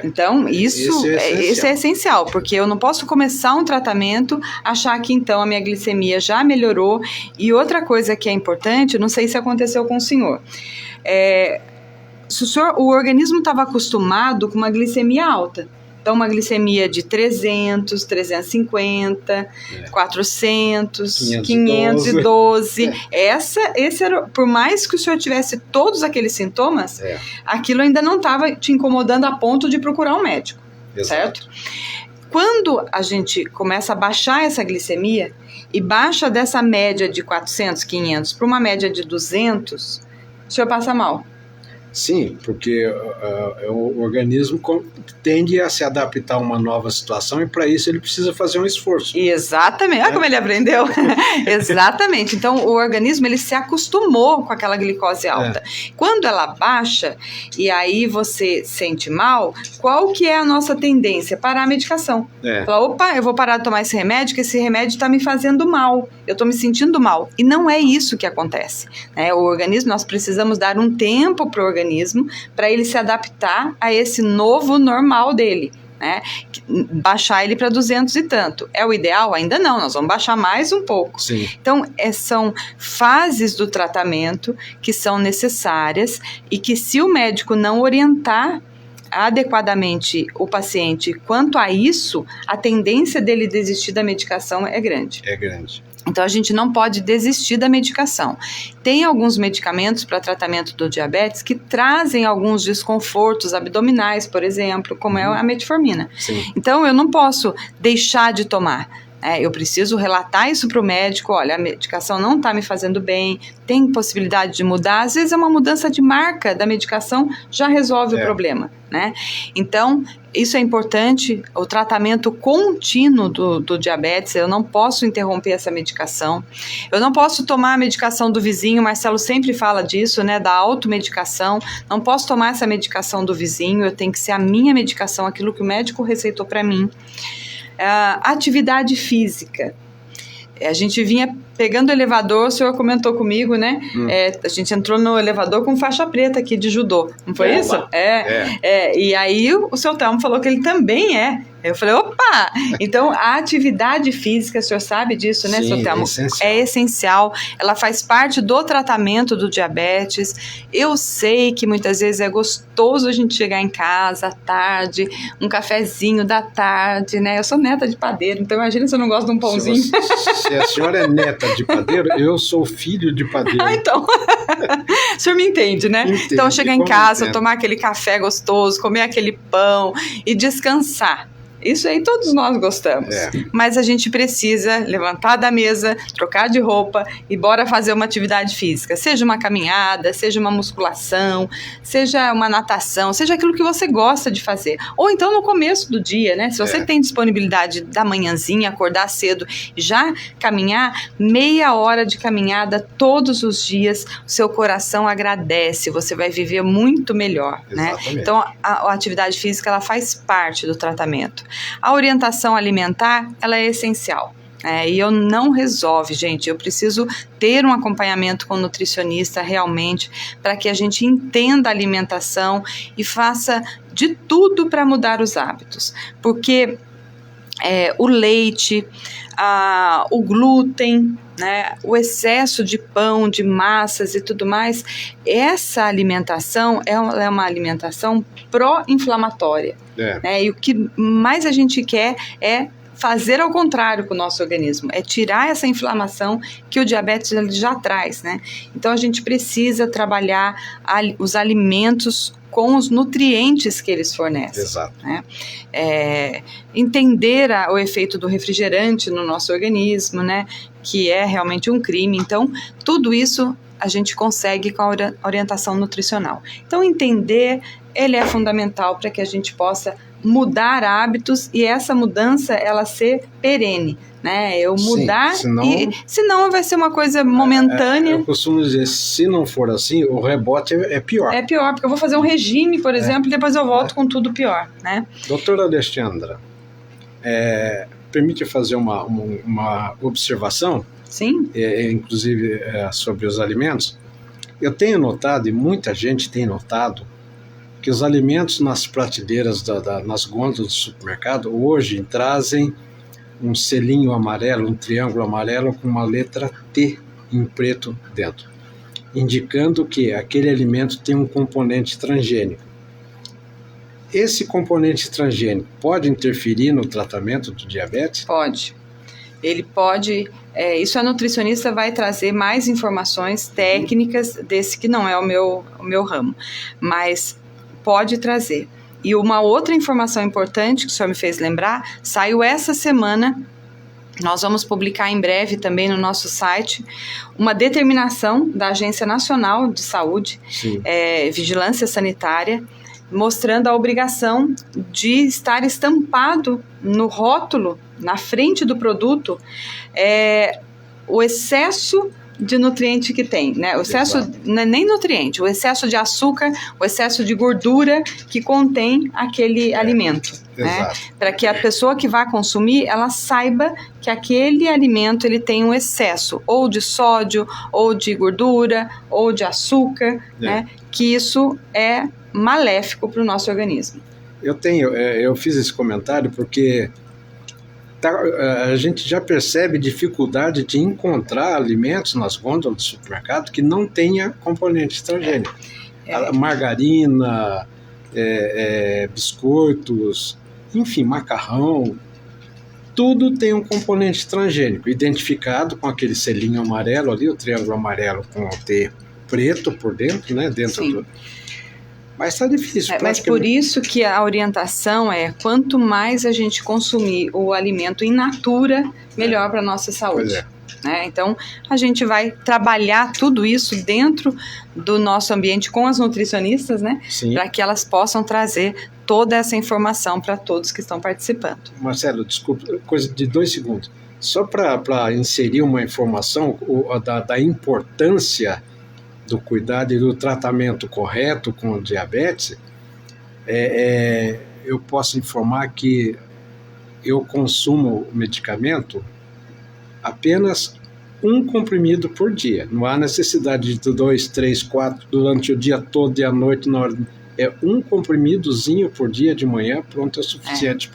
Então, isso é essencial, porque eu não posso começar um tratamento, achar que então a minha glicemia já melhorou. E outra coisa que é importante, não sei se aconteceu com o senhor, o organismo estava acostumado com uma glicemia alta. Então, uma glicemia de 300, 350, 400, 512. Esse era, por mais que o senhor tivesse todos aqueles sintomas, aquilo ainda não estava te incomodando a ponto de procurar um médico, certo? Quando a gente começa a baixar essa glicemia e baixa dessa média de 400, 500 para uma média de 200, o senhor passa mal. Sim, porque o organismo tende a se adaptar a uma nova situação e para isso ele precisa fazer um esforço. Exatamente, olha como ele aprendeu. Exatamente, então o organismo ele se acostumou com aquela glicose alta. Quando ela baixa e aí você sente mal, qual que é a nossa tendência? Parar a medicação. Falar, opa, eu vou parar de tomar esse remédio, que esse remédio está me fazendo mal, eu estou me sentindo mal. E não é isso que acontece, né? O organismo, nós precisamos dar um tempo para o organismo para ele se adaptar a esse novo normal dele, né? Baixar ele para 200 e tanto. É o ideal? Ainda não, nós vamos baixar mais um pouco. Sim. Então, são fases do tratamento que são necessárias e que se o médico não orientar adequadamente o paciente quanto a isso, a tendência dele desistir da medicação é grande. É grande. Então, a gente não pode desistir da medicação. Tem alguns medicamentos para tratamento do diabetes que trazem alguns desconfortos abdominais, por exemplo, como é a metformina. Sim. Então, eu não posso deixar de tomar. Eu preciso relatar isso para o médico, olha, a medicação não está me fazendo bem, tem possibilidade de mudar, às vezes é uma mudança de marca da medicação, já resolve o problema, né? Então, isso é importante, o tratamento contínuo do diabetes, eu não posso interromper essa medicação, eu não posso tomar a medicação do vizinho, Marcelo sempre fala disso, né, da automedicação, não posso tomar essa medicação do vizinho, eu tenho que ser a minha medicação, aquilo que o médico receitou para mim. Atividade física. A gente vinha pegando o elevador, o senhor comentou comigo, né? A gente entrou no elevador com faixa preta aqui de judô, não foi isso? E aí o seu Telmo falou que ele também é. Eu falei, opa! Então, a atividade física, o senhor sabe disso, né, seu Telmo? É essencial. Ela faz parte do tratamento do diabetes. Eu sei que muitas vezes é gostoso a gente chegar em casa à tarde, um cafezinho da tarde, né? Eu sou neta de padeiro, então imagina se eu não gosto de um pãozinho. Se a senhora é neta de padeiro, eu sou filho de padeiro. Então, o senhor me entende, né? Entendo, então, chegar em casa, tomar aquele café gostoso, comer aquele pão e descansar. Isso aí todos nós gostamos, mas a gente precisa levantar da mesa, trocar de roupa e bora fazer uma atividade física, seja uma caminhada, seja uma musculação, seja uma natação, seja aquilo que você gosta de fazer, ou então no começo do dia, né? Se você tem disponibilidade da manhãzinha, acordar cedo, já caminhar, meia hora de caminhada todos os dias, o seu coração agradece, você vai viver muito melhor, né? Então a atividade física ela faz parte do tratamento. A orientação alimentar, ela é essencial. E eu não resolve, gente, eu preciso ter um acompanhamento com o nutricionista realmente para que a gente entenda a alimentação e faça de tudo para mudar os hábitos, porque o leite, o glúten, né, o excesso de pão, de massas e tudo mais, essa alimentação é uma alimentação pró-inflamatória. Né, e o que mais a gente quer é fazer ao contrário com o nosso organismo, é tirar essa inflamação que o diabetes já traz, né? Então a gente precisa trabalhar os alimentos com os nutrientes que eles fornecem. Exato. Né? Entender o efeito do refrigerante no nosso organismo, né? Que é realmente um crime. Então, tudo isso a gente consegue com a orientação nutricional. Então, entender, ele é fundamental para que a gente possa mudar hábitos e essa mudança, ela ser perene, né? Eu mudar, senão vai ser uma coisa momentânea. Eu costumo dizer, se não for assim, o rebote é pior. É pior, porque eu vou fazer um regime, por exemplo, e depois eu volto com tudo pior, né? Doutora Alexandra, permite fazer uma observação? Sim. Inclusive sobre os alimentos. Eu tenho notado, e muita gente tem notado, que os alimentos nas prateleiras, nas gôndolas do supermercado, hoje trazem um selinho amarelo, um triângulo amarelo com uma letra T em preto dentro, indicando que aquele alimento tem um componente transgênico. Esse componente transgênico pode interferir no tratamento do diabetes? Pode. Ele pode, isso a nutricionista vai trazer mais informações técnicas desse que não é o meu ramo, mas pode trazer. E uma outra informação importante que o senhor me fez lembrar, saiu essa semana, nós vamos publicar em breve também no nosso site, uma determinação da Agência Nacional de Saúde, Vigilância Sanitária, mostrando a obrigação de estar estampado no rótulo, na frente do produto, o excesso de nutriente que tem, né? O excesso, nem nutriente, o excesso de açúcar, o excesso de gordura que contém aquele alimento, né? Para que a pessoa que vai consumir, ela saiba que aquele alimento ele tem um excesso, ou de sódio, ou de gordura, ou de açúcar, né? Que isso é maléfico para o nosso organismo. Eu fiz esse comentário porque a gente já percebe dificuldade de encontrar alimentos nas gôndolas do supermercado que não tenha componente transgênico. Margarina, biscoitos, enfim, macarrão, tudo tem um componente transgênico, identificado com aquele selinho amarelo ali, o triângulo amarelo com o T preto por dentro, né? Mas está difícil. Mas por isso que a orientação é, quanto mais a gente consumir o alimento in natura, melhor para a nossa saúde. Né? Então, a gente vai trabalhar tudo isso dentro do nosso ambiente com as nutricionistas, né? Para que elas possam trazer toda essa informação para todos que estão participando. Marcelo, desculpa, coisa de 2 segundos. Só para inserir uma informação da importância do cuidado e do tratamento correto com o diabetes, eu posso informar que eu consumo medicamento apenas 1 comprimido por dia. Não há necessidade de 2, 3, 4 durante o dia todo e à noite. Na hora, 1 comprimidozinho por dia de manhã, pronto, é suficiente.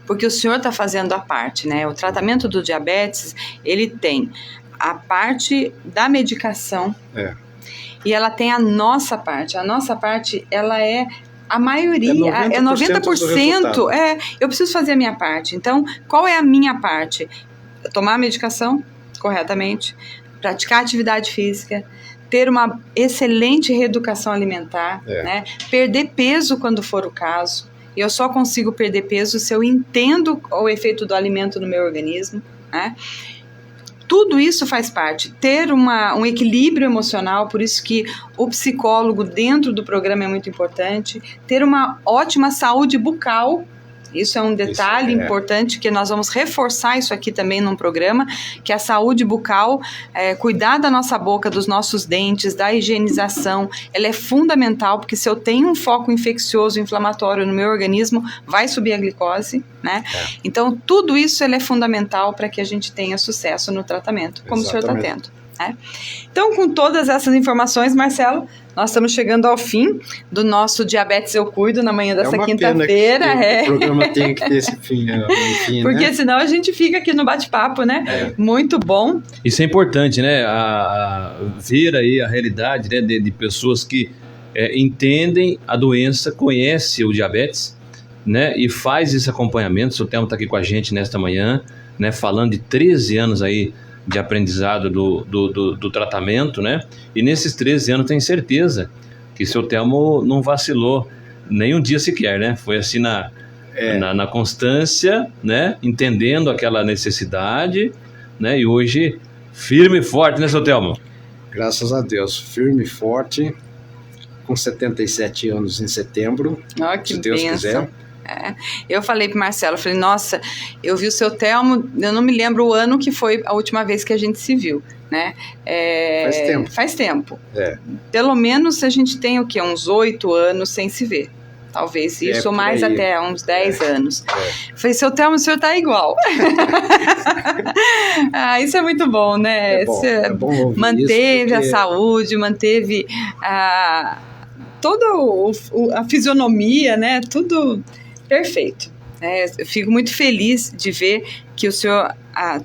Porque o senhor está fazendo a parte, né? O tratamento do diabetes, ele tem a parte da medicação e ela tem a nossa parte. A nossa parte, ela é a maioria, é 90%. Eu preciso fazer a minha parte. Então, qual é a minha parte? Tomar a medicação corretamente, praticar atividade física, ter uma excelente reeducação alimentar, né? Perder peso quando for o caso. Eu só consigo perder peso se eu entendo o efeito do alimento no meu organismo, né? Tudo isso faz parte. Ter um equilíbrio emocional, por isso que o psicólogo dentro do programa é muito importante. Ter uma ótima saúde bucal. Isso é um detalhe importante que nós vamos reforçar isso aqui também num programa, que a saúde bucal, cuidar da nossa boca, dos nossos dentes, da higienização, ela é fundamental, porque se eu tenho um foco infeccioso, inflamatório no meu organismo, vai subir a glicose, né? Então, tudo isso é fundamental para que a gente tenha sucesso no tratamento, como o senhor está tendo. Então, com todas essas informações, Marcelo, nós estamos chegando ao fim do nosso Diabetes Eu Cuido na manhã dessa quinta-feira. O programa tem que ter esse fim, porque né? Senão a gente fica aqui no bate-papo, né? Muito bom. Isso é importante, né? Ver aí a realidade, né, de pessoas que entendem a doença, conhecem o diabetes, né? E faz esse acompanhamento. O seu Telmo está aqui com a gente nesta manhã, né? Falando de 13 anos aí de aprendizado do tratamento, né? E nesses 13 anos tenho certeza que seu Telmo não vacilou nem um dia sequer, né? Foi assim na constância, né? Entendendo aquela necessidade, né? E hoje firme e forte, né, seu Telmo? Graças a Deus, firme e forte, com 77 anos em setembro, se Deus quiser. Eu falei pro Marcelo, falei, nossa, eu vi o seu Telmo, eu não me lembro o ano que foi a última vez que a gente se viu, né? Faz tempo. Pelo menos a gente tem o quê? Uns 8 anos sem se ver. Talvez isso, ou mais até uns 10 anos. Falei, seu Telmo, o senhor tá igual. Isso é muito bom, né? É bom manteve a saúde, manteve toda a fisionomia, né? Tudo perfeito. Eu fico muito feliz de ver que o senhor,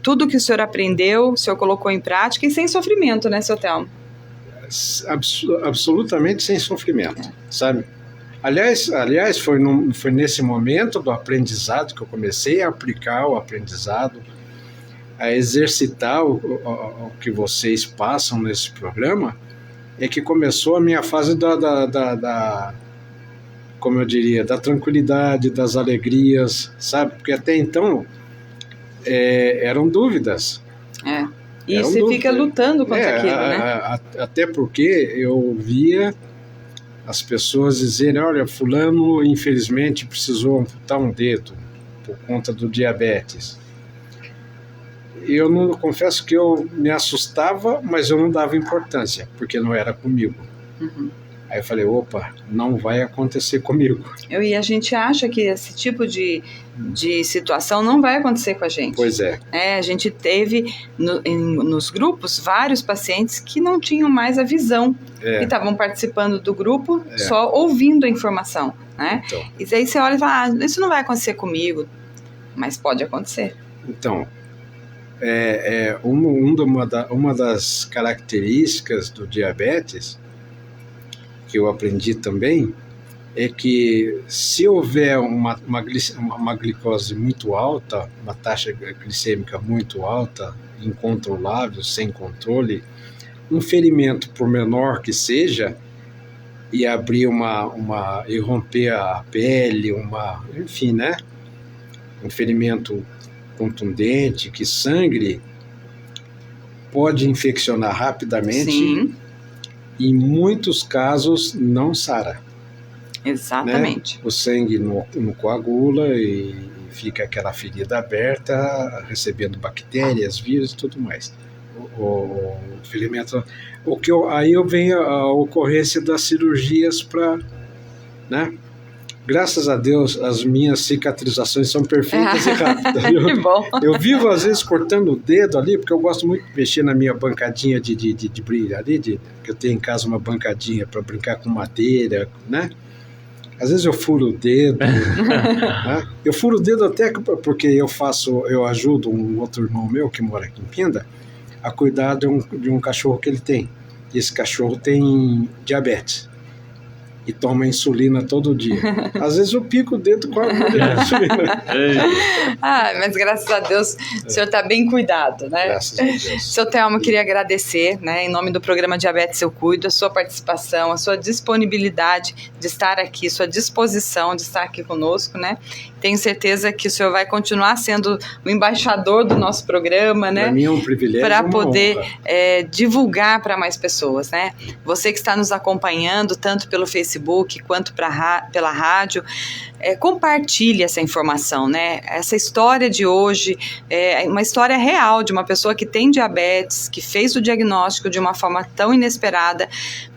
tudo que o senhor aprendeu, o senhor colocou em prática e sem sofrimento, né, seu Telmo? Absolutamente sem sofrimento, sabe? Aliás, foi nesse momento do aprendizado que eu comecei a aplicar o aprendizado, a exercitar o que vocês passam nesse programa, é que começou a minha fase como eu diria, da tranquilidade, das alegrias, sabe? Porque até então eram dúvidas. E você fica lutando contra aquilo, né? Até porque eu via as pessoas dizerem, olha, fulano infelizmente precisou amputar um dedo por conta do diabetes. Eu não confesso que eu me assustava, mas eu não dava importância, porque não era comigo. Aí eu falei, opa, não vai acontecer comigo. E a gente acha que esse tipo de situação não vai acontecer com a gente. Pois é. A gente teve nos grupos vários pacientes que não tinham mais a visão, que estavam participando do grupo só ouvindo a informação, né? Então. E aí você olha e fala, isso não vai acontecer comigo, mas pode acontecer. Então, uma das características do diabetes que eu aprendi também é que se houver uma glicose muito alta, uma taxa glicêmica muito alta, incontrolável, sem controle, um ferimento, por menor que seja, e abrir e romper a pele, enfim, né? Um ferimento contundente, que sangre, pode infeccionar rapidamente. Sim. Em muitos casos não sara. Exatamente. Né? O sangue não coagula e fica aquela ferida aberta, recebendo bactérias, vírus e tudo mais. O ferimento. Aí vem a ocorrência das cirurgias para, né? Graças a Deus, as minhas cicatrizações são perfeitas e rápidas. Que bom. Eu vivo, às vezes, cortando o dedo ali, porque eu gosto muito de mexer na minha bancadinha de brilho ali, que eu tenho em casa uma bancadinha para brincar com madeira, né? Às vezes eu furo o dedo. Né? Eu furo o dedo até porque eu ajudo um outro irmão meu que mora aqui em Pinda a cuidar de um cachorro que ele tem. E esse cachorro tem diabetes. E toma insulina todo dia. Às vezes eu pico o dedo com a agulha de insulina. Mas graças a Deus o senhor está bem cuidado, né? Graças a Deus. Seu Thelmo, queria agradecer, né, em nome do programa Diabetes Eu Cuido, a sua participação, a sua disponibilidade de estar aqui, sua disposição de estar aqui conosco, né? Tenho certeza que o senhor vai continuar sendo o embaixador do nosso programa, né? Para mim é um privilégio. Para poder divulgar para mais pessoas, né? Você que está nos acompanhando, tanto pelo Facebook quanto pela rádio, compartilhe essa informação, né? Essa história de hoje é uma história real de uma pessoa que tem diabetes, que fez o diagnóstico de uma forma tão inesperada,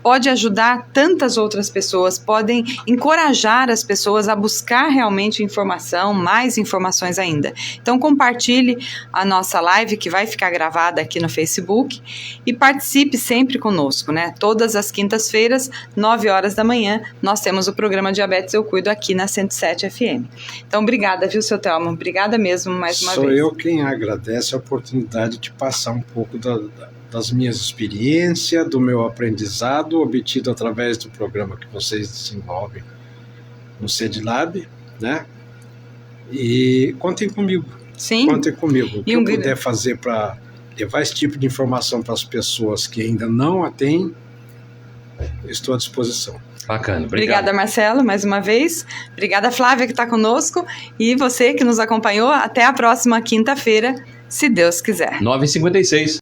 pode ajudar tantas outras pessoas, podem encorajar as pessoas a buscar realmente informação, mais informações ainda. Então compartilhe a nossa live, que vai ficar gravada aqui no Facebook, e participe sempre conosco, né? Todas as quintas-feiras, 9 horas da manhã, nós temos o programa Diabetes Eu Cuido aqui na 107 FM. Então, obrigada, viu, seu Thelmo? Obrigada mesmo, mais uma vez. Sou eu quem agradece a oportunidade de passar um pouco das minhas experiências, do meu aprendizado obtido através do programa que vocês desenvolvem no CEDLAB, né? E contem comigo. Sim. Contem comigo. O que eu puder fazer para levar esse tipo de informação para as pessoas que ainda não a têm, estou à disposição. Bacana, obrigada, Marcelo, mais uma vez. Obrigada, Flávia, que está conosco. E você que nos acompanhou. Até a próxima quinta-feira, se Deus quiser. 9h56.